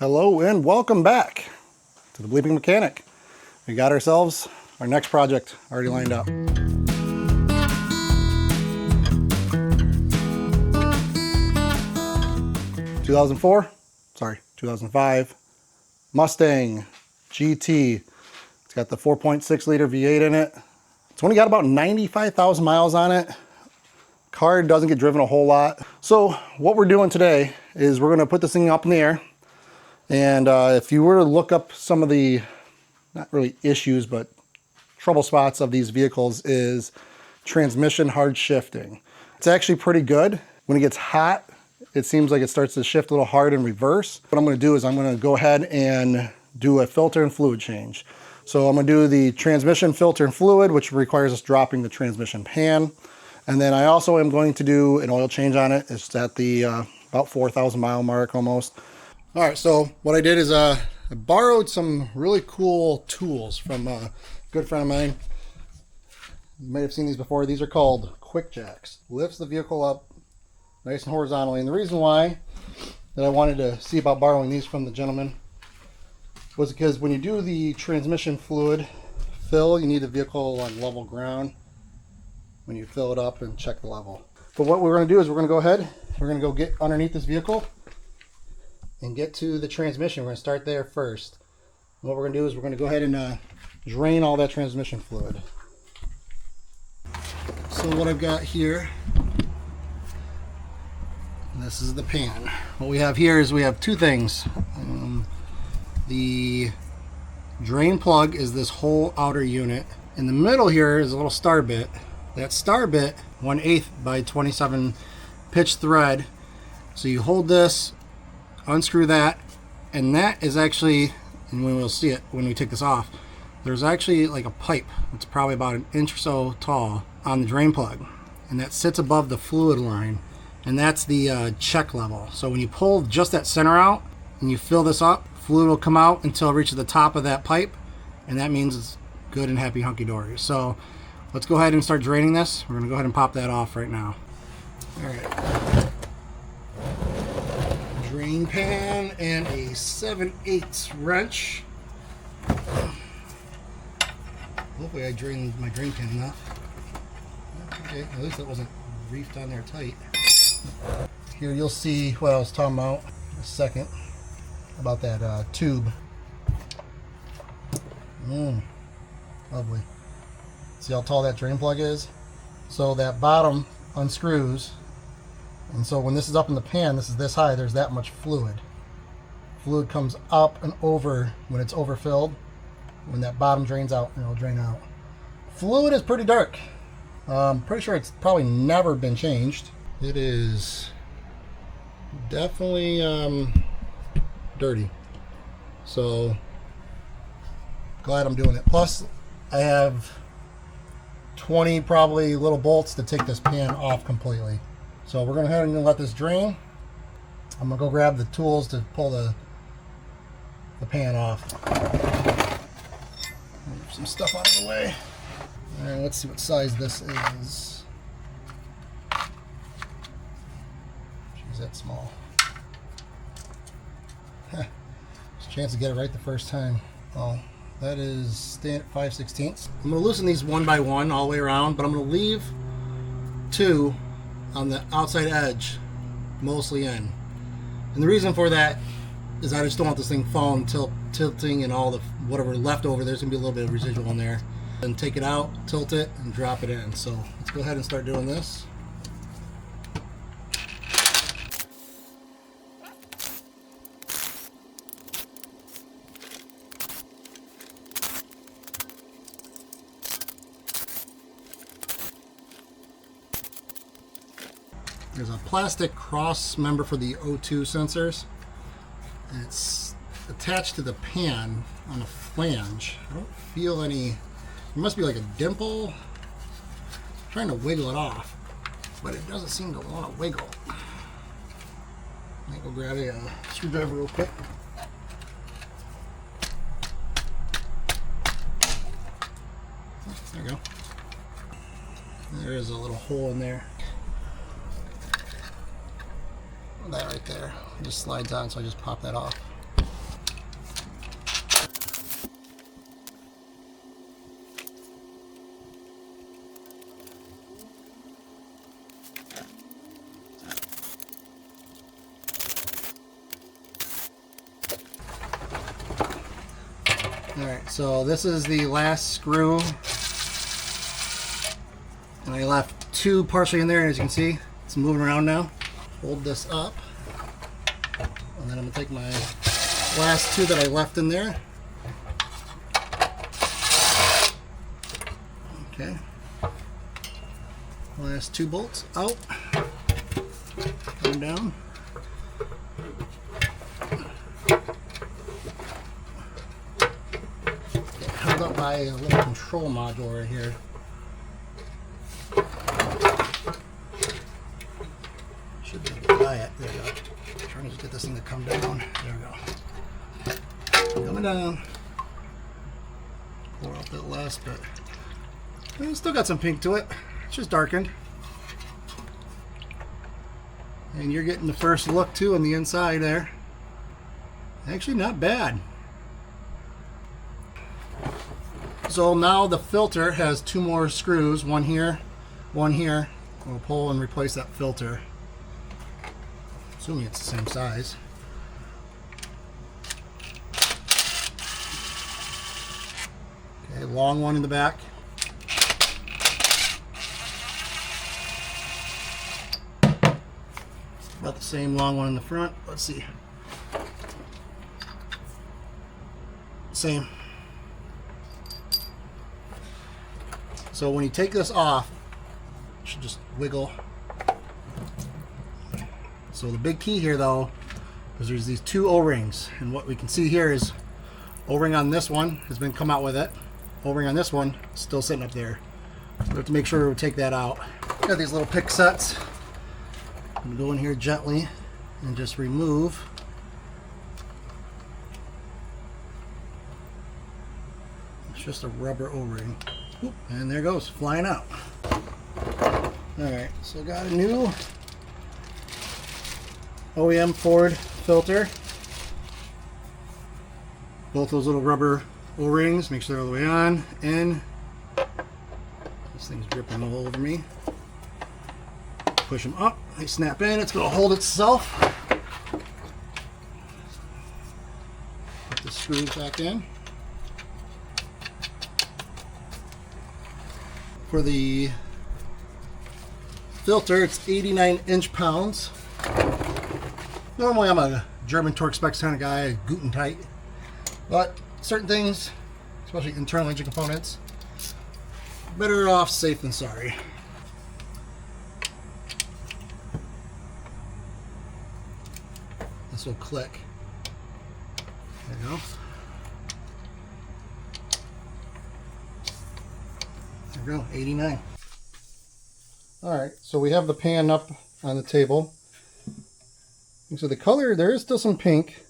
Hello and welcome back to the Bleeping Mechanic. We got ourselves our next project already lined up. 2005 Mustang GT. It's got the 4.6 liter V8 in it. It's only got about 95,000 miles on it. Car doesn't get driven a whole lot. So what we're doing today is we're going to put this thing up in the air. And if you were to look up some of the, not really issues, but trouble spots of these vehicles, is transmission hard shifting. It's actually pretty good. When it gets hot, it seems like it starts to shift a little hard in reverse. What I'm going to do is I'm going to go ahead and do a filter and fluid change. So I'm going to do the transmission filter and fluid, which requires us dropping the transmission pan. And then I also am going to do an oil change on it. It's at the about 4,000 mile mark almost. All right, so what I did is I borrowed some really cool tools from a good friend of mine. You may have seen these before. These are called quick jacks. Lifts the vehicle up nice and horizontally. And the reason why that I wanted to see about borrowing these from the gentleman was because when you do the transmission fluid fill, you need the vehicle on level ground when you fill it up and check the level. But what we're going to do is we're going to go ahead, we're going to go get underneath this vehicle and get to the transmission. We're going to start there first. And what we're going to do is we're going to go ahead and drain all that transmission fluid. So what I've got here, this is the pan. What we have here is we have two things. The drain plug is this whole outer unit. In the middle here is a little star bit. That star bit, 1/8 by 27 pitch thread. So you hold this, unscrew that, and that is actually, and we'll see it when we take this off, there's actually like a pipe that's probably about an inch or so tall on the drain plug, and that sits above the fluid line, and that's the check level. So when you pull just that center out and you fill this up, fluid will come out until it reaches the top of that pipe, and that means it's good and happy hunky-dory. So let's go ahead and start draining this. We're going to go ahead and pop that off right now. All right. Drain pan and a 7/8 wrench. Hopefully I drained my drain pan enough. Okay, at least that wasn't reefed on there tight. Here you'll see what I was talking about in a second about that tube. Lovely. See how tall that drain plug is? So that bottom unscrews. And so when this is up in the pan, this is this high, there's that much fluid. Fluid comes up and over when it's overfilled. When that bottom drains out, it'll drain out. Fluid is pretty dark. Pretty sure it's probably never been changed. It is definitely dirty. So glad I'm doing it. Plus I have 20 probably little bolts to take this pan off completely. So we're going to go ahead and let this drain. I'm going to go grab the tools to pull the pan off. Move some stuff out of the way. All right, let's see what size this is. Jeez, that's small. There's a chance to get it right the first time. Oh, that is staying at 5/16. I'm going to loosen these one by one all the way around, but I'm going to leave two on the outside edge mostly in. And the reason for that is I just don't want this thing falling, tilting, and all the whatever left over. There's gonna be a little bit of residual in there. And take it out, tilt it, and drop it in. So let's go ahead and start doing this. There's a plastic cross member for the O2 sensors. It's attached to the pan on a flange. I don't feel any, there must be like a dimple. I'm trying to wiggle it off, but it doesn't seem to want to wiggle. I'll go grab a screwdriver real quick. There we go. There is a little hole in there. That right there, it just slides on, so I just pop that off. Alright, so this is the last screw. And I left 2 partially in there, and as you can see, it's moving around now. Hold this up. And then I'm going to take my last 2 that I left in there. Okay. Last 2 bolts out. Come down. Held up by a little control module right here. Should be able to buy it. There we go. I'm trying to get this thing to come down. There we go. Coming down. Pour out that last bit. It's still got some pink to it. It's just darkened. And you're getting the first look too on the inside there. Actually not bad. So now the filter has 2 more screws, one here, one here. We'll pull and replace that filter. Assuming it's the same size. Okay, long one in the back. About the same long one in the front. Let's see. Same. So when you take this off, you should just wiggle. So the big key here though is there's these 2 O-rings, and what we can see here is O-ring on this one has been come out with it. O-ring on this one still sitting up there. So we have to make sure we take that out. Got these little pick sets. I'm going to go in here gently and just remove. It's just a rubber O-ring. And there it goes, flying out. Alright, so got a new OEM Ford filter. Both those little rubber O-rings, make sure they're all the way on. And this thing's dripping all over me. Push them up, they snap in, it's going to hold itself. Put the screws back in. For the filter, it's 89 inch-pounds. Normally I'm a German torque specs kind of guy, Guten tight. But certain things, especially internal engine components, better off safe than sorry. This will click. There you go. There we go, 89. Alright, so we have the pan up on the table. And so the color, there is still some pink.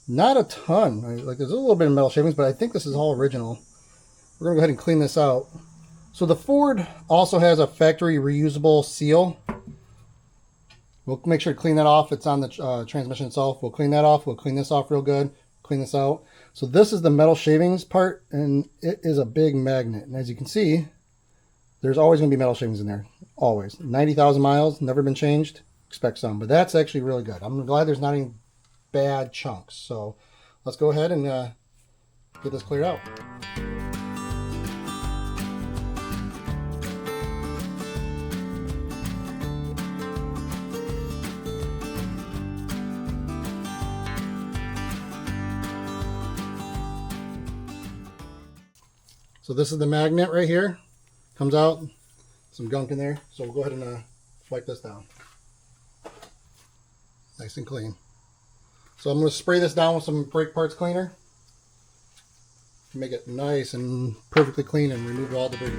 Not a ton. Like there's a little bit of metal shavings, but I think this is all original. We're going to go ahead and clean this out. So the Ford also has a factory reusable seal. We'll make sure to clean that off. It's on the transmission itself. We'll clean that off. We'll clean this off real good. Clean this out. So this is the metal shavings part, and it is a big magnet. And as you can see, there's always going to be metal shavings in there. Always. 90,000 miles, never been changed. Expect some. But that's actually really good. I'm glad there's not any bad chunks. So let's go ahead and get this cleared out. So this is the magnet right here. Comes out, some gunk in there. So we'll go ahead and wipe this down. Nice and clean. So I'm going to spray this down with some brake parts cleaner. Make it nice and perfectly clean and remove all the debris.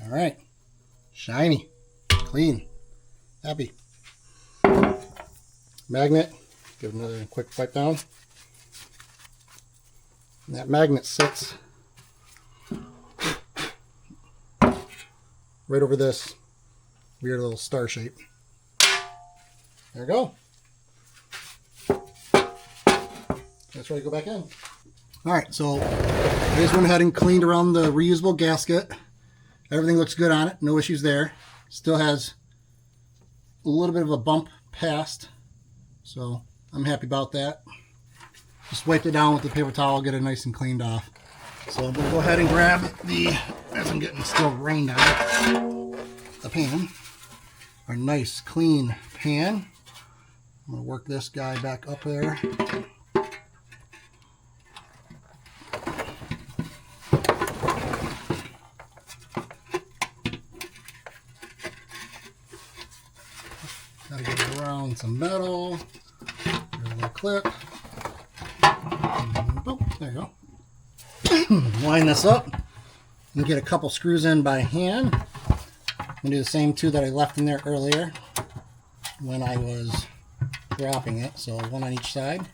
All right, shiny, clean, happy. Magnet, give it another quick wipe down. And that magnet sits right over this weird little star shape. There we go. That's ready to go back in. Alright, so I just went ahead and cleaned around the reusable gasket. Everything looks good on it, no issues there. Still has a little bit of a bump past, so I'm happy about that. Just wiped it down with the paper towel, get it nice and cleaned off. So I'm going to go ahead and grab the, as I'm getting still rained on, the pan. Our nice clean pan. I'm going to work this guy back up there. Gotta get around some metal. There's a little clip. And boom, there you go. Line this up and get a couple screws in by hand. I'm gonna do the same two that I left in there earlier when I was dropping it. So one on each side.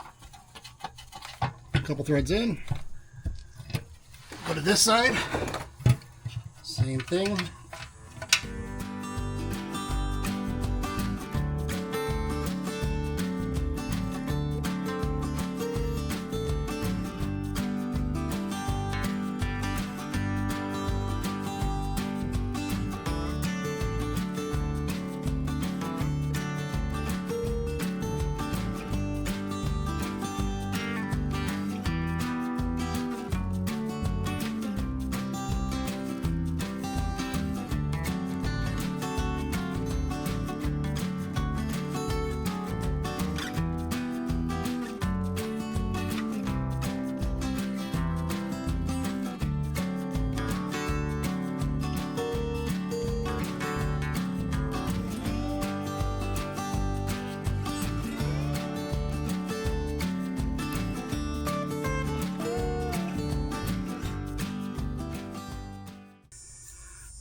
A couple threads in. Go to this side. Same thing.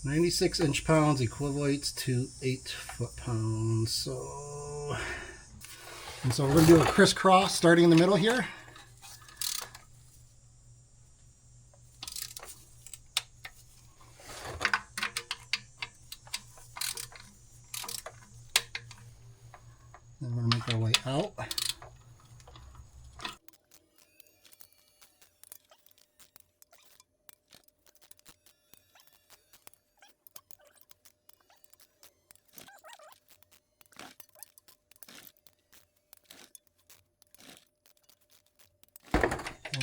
.96 inch-pounds equates to 8 foot-pounds. So we're going to do a crisscross starting in the middle here. Then we're going to make our way out.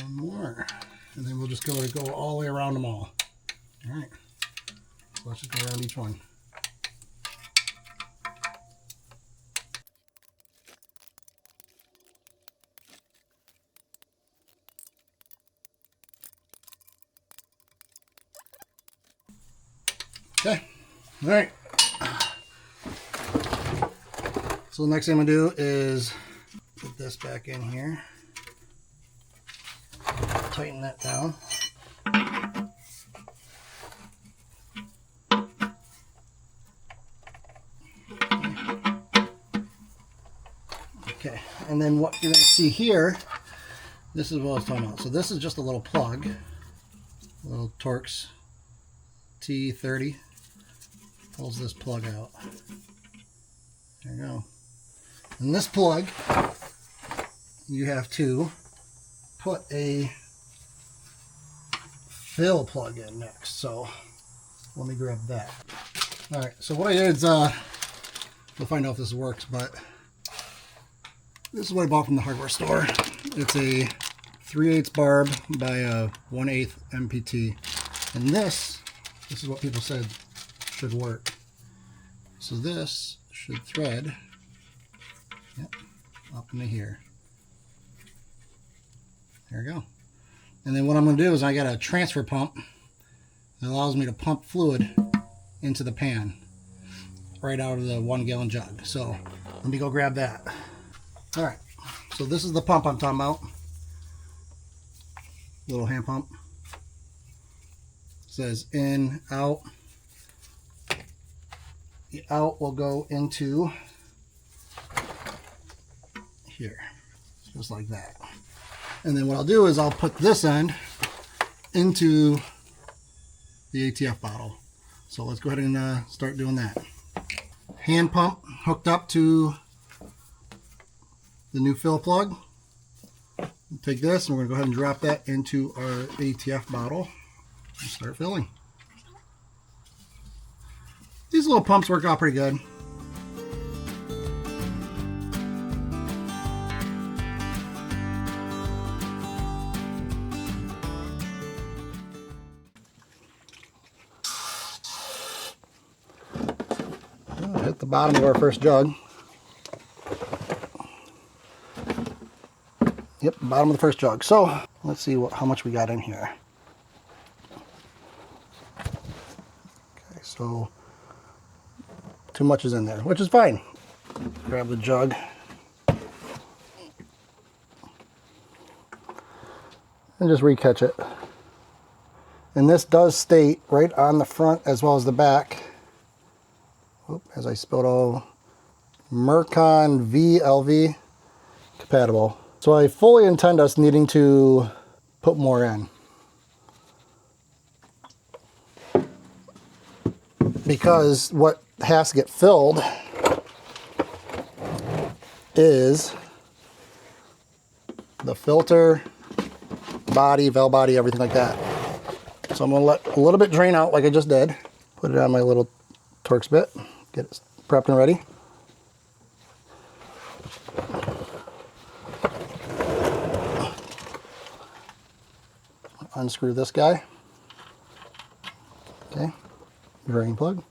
One more, and then we'll just go all the way around them all. All right, so let's just go around each one. Okay, all right. So the next thing I'm gonna do is put this back in here. Tighten that down. Okay, and then what you're going to see here, this is what I was talking about. So this is just a little plug, a little Torx T30. Pulls this plug out. There you go. And this plug, you have to put a fill plug in next. So let me grab that. All right, so what I did is we'll find out if this works, but this is what I bought from the hardware store. It's a 3/8 barb by a 1/8 MPT, and this is what people said should work. So this should thread, yep, up into here. There we go. And then what I'm going to do is I got a transfer pump that allows me to pump fluid into the pan right out of the 1 gallon jug. So let me go grab that. All right, so this is the pump I'm talking about. Little hand pump. It says in, out. The out will go into here, just like that. And then what I'll do is I'll put this end into the ATF bottle. So let's go ahead and start doing that. Hand pump hooked up to the new fill plug. Take this and we're going to go ahead and drop that into our ATF bottle and start filling. These little pumps work out pretty good. Hit the bottom of our first jug. Yep, bottom of the first jug. So let's see how much we got in here. Okay, so too much is in there, which is fine. Grab the jug. And just recatch it. And this does state right on the front as well as the back, as I spilled all, Mercon VLV compatible. So I fully intend us needing to put more in, because what has to get filled is the filter, body, valve body, everything like that. So I'm going to let a little bit drain out like I just did. Put it on my little Torx bit, get it prepped and ready. Unscrew this guy. Okay, drain plug.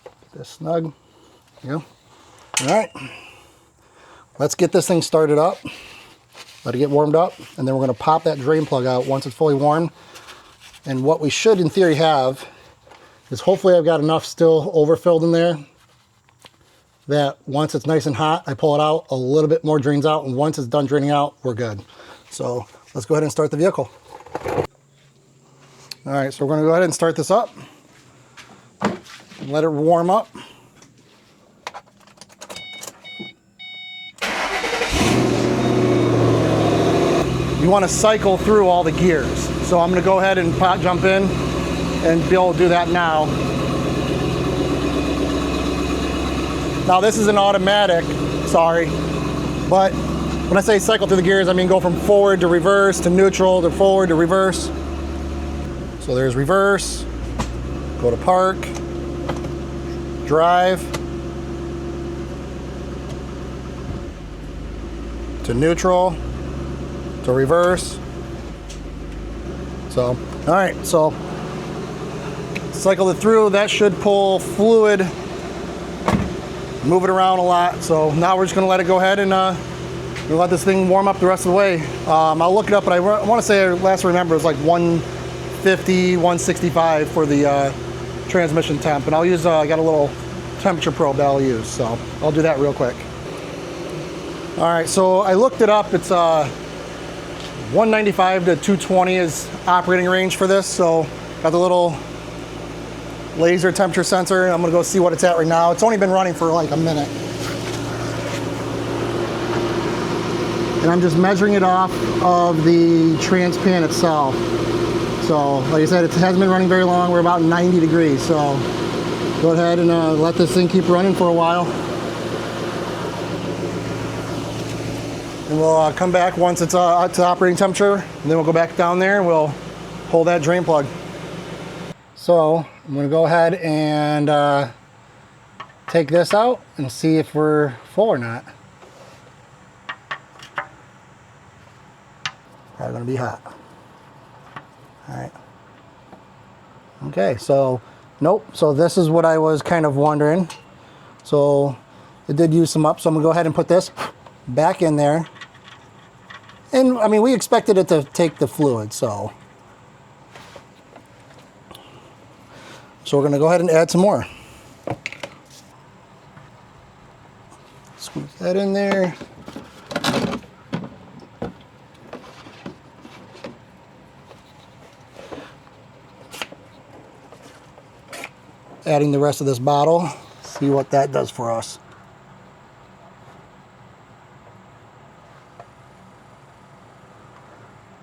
Get this snug. There you go. All right, let's get this thing started up. Let it get warmed up, and then we're going to pop that drain plug out once it's fully warmed. And what we should, in theory, have is hopefully I've got enough still overfilled in there that once it's nice and hot, I pull it out, a little bit more drains out, and once it's done draining out, we're good. So let's go ahead and start the vehicle. All right, so we're going to go ahead and start this up. Let it warm up. You want to cycle through all the gears. So I'm going to go ahead and jump in and be able to do that now. Now this is an automatic, sorry, but when I say cycle through the gears, I mean go from forward to reverse to neutral to forward to reverse. So there's reverse, go to park, drive, to neutral, to reverse. So, all right, so cycle it through. That should pull fluid, move it around a lot. So now we're just gonna let it go ahead and we'll let this thing warm up the rest of the way. I'll look it up, but I want to say last I remember it was like 150, 165 for the transmission temp. And I'll use, I got a little temperature probe that I'll use. So I'll do that real quick. All right, so I looked it up. It's 195 to 220 is operating range for this. So got the little laser temperature sensor. I'm gonna go see what it's at right now. It's only been running for like a minute. And I'm just measuring it off of the trans pan itself. So like I said, it hasn't been running very long. We're about 90 degrees. So go ahead and let this thing keep running for a while. And we'll come back once it's up to operating temperature, and then we'll go back down there and we'll pull that drain plug. So I'm going to go ahead and take this out and see if we're full or not. Probably going to be hot. All right. Okay, so nope. So this is what I was kind of wondering. So it did use some up. So I'm going to go ahead and put this back in there. And I mean, we expected it to take the fluid, so we're going to go ahead and add some more. Squeeze that in there. Adding the rest of this bottle. See what that does for us.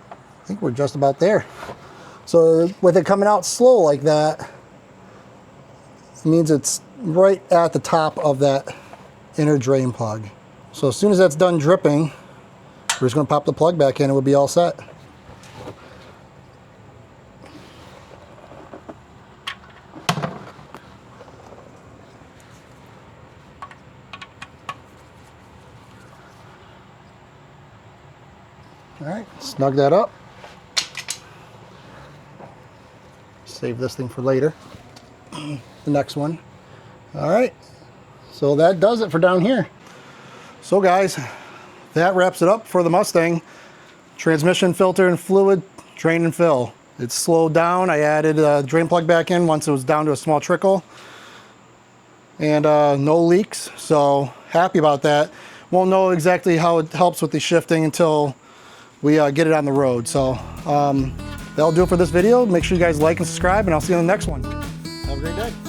I think we're just about there. So with it coming out slow like that, it means it's right at the top of that inner drain plug. So as soon as that's done dripping, we're just going to pop the plug back in and we'll be all set. All right, snug that up. Save this thing for later. The next one. All right, so that does it for down here. So guys, that wraps it up for the Mustang. Transmission, filter, and fluid, drain and fill. It's slowed down. I added a drain plug back in once it was down to a small trickle. And no leaks, so happy about that. Won't know exactly how it helps with the shifting until we get it on the road. So that'll do it for this video. Make sure you guys like and subscribe, and I'll see you on the next one. Have a great day.